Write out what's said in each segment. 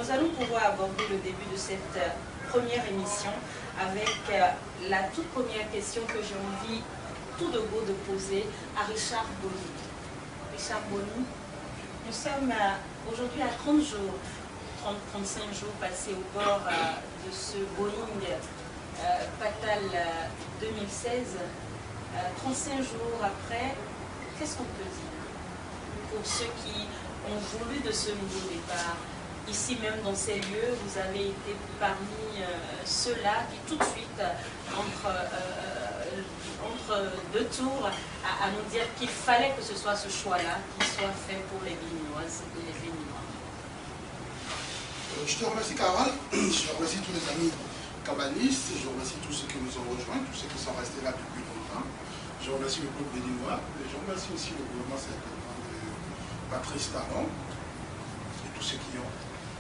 Nous allons pouvoir aborder le début de cette première émission avec la toute première question que j'ai envie tout de go de poser à Richard Boni. Richard Boni, nous sommes aujourd'hui à 30 jours, 35 jours passés au bord de ce Boeing Patal 2016. 35 jours après, qu'est-ce qu'on peut dire pour ceux qui ont voulu de ce nouveau départ? Ici même dans ces lieux, vous avez été parmi ceux-là qui tout de suite, entre deux tours, à nous dire qu'il fallait que ce soit ce choix-là qui soit fait pour les Béninoises et les Béninois. Je te remercie, Carole. Je remercie tous les amis cabanistes. Je remercie tous ceux qui nous ont rejoints, tous ceux qui sont restés là depuis longtemps. Je remercie le peuple béninois. Et je remercie aussi le gouvernement certainement de Patrice Talon et tous ceux qui ont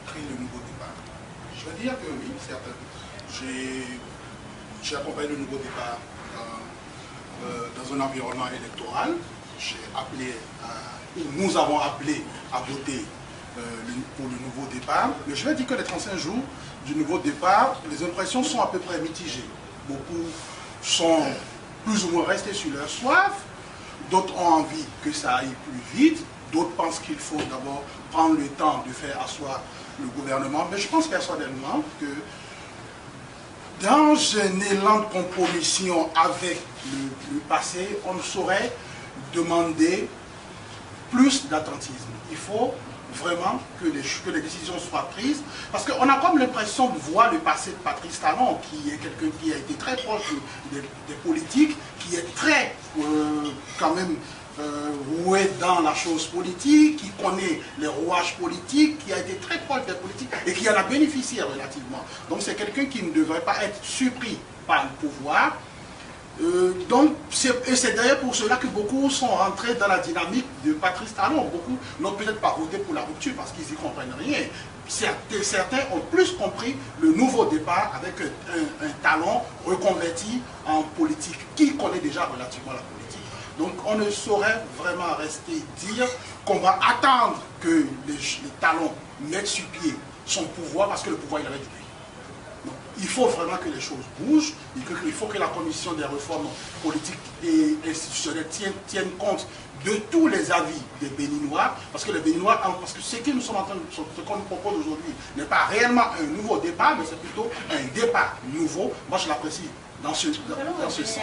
pris le nouveau départ. Je veux dire que oui, certainement. J'ai accompagné le nouveau départ dans un environnement électoral. Nous avons appelé à voter pour le nouveau départ. Mais je vais dire que les 35 jours du nouveau départ, les impressions sont à peu près mitigées. Beaucoup sont plus ou moins restés sur leur soif. D'autres ont envie que ça aille plus vite. D'autres pensent qu'il faut d'abord prendre le temps de faire asseoir le gouvernement. Mais je pense personnellement que dans un élan de compromission avec le passé, on ne saurait demander plus d'attentisme. Il faut vraiment que les décisions soient prises, parce qu'on a comme l'impression de voir le passé de Patrice Talon, qui est quelqu'un qui a été très proche des politiques, qui est très quand même roué dans la chose politique, qui connaît les rouages politiques, qui a été très proche des politiques et qui en a bénéficié relativement. Donc c'est quelqu'un qui ne devrait pas être surpris par le pouvoir. Et c'est d'ailleurs pour cela que beaucoup sont rentrés dans la dynamique de Patrice Talon. Beaucoup n'ont peut-être pas voté pour la rupture parce qu'ils n'y comprennent rien. Certains ont plus compris le nouveau départ avec un Talon reconverti en politique, qui connaît déjà relativement la politique. Donc on ne saurait vraiment rester dire qu'on va attendre que les Talons mettent sur pied son pouvoir, parce que le pouvoir il avait du pays. Donc, il faut vraiment que les choses bougent, il faut que la commission des réformes politiques et institutionnelles tienne compte de tous les avis des Béninois, parce que les Béninois, parce que ce qu'on nous propose aujourd'hui n'est pas réellement un nouveau départ, mais c'est plutôt un départ nouveau. Moi je l'apprécie dans ce sens.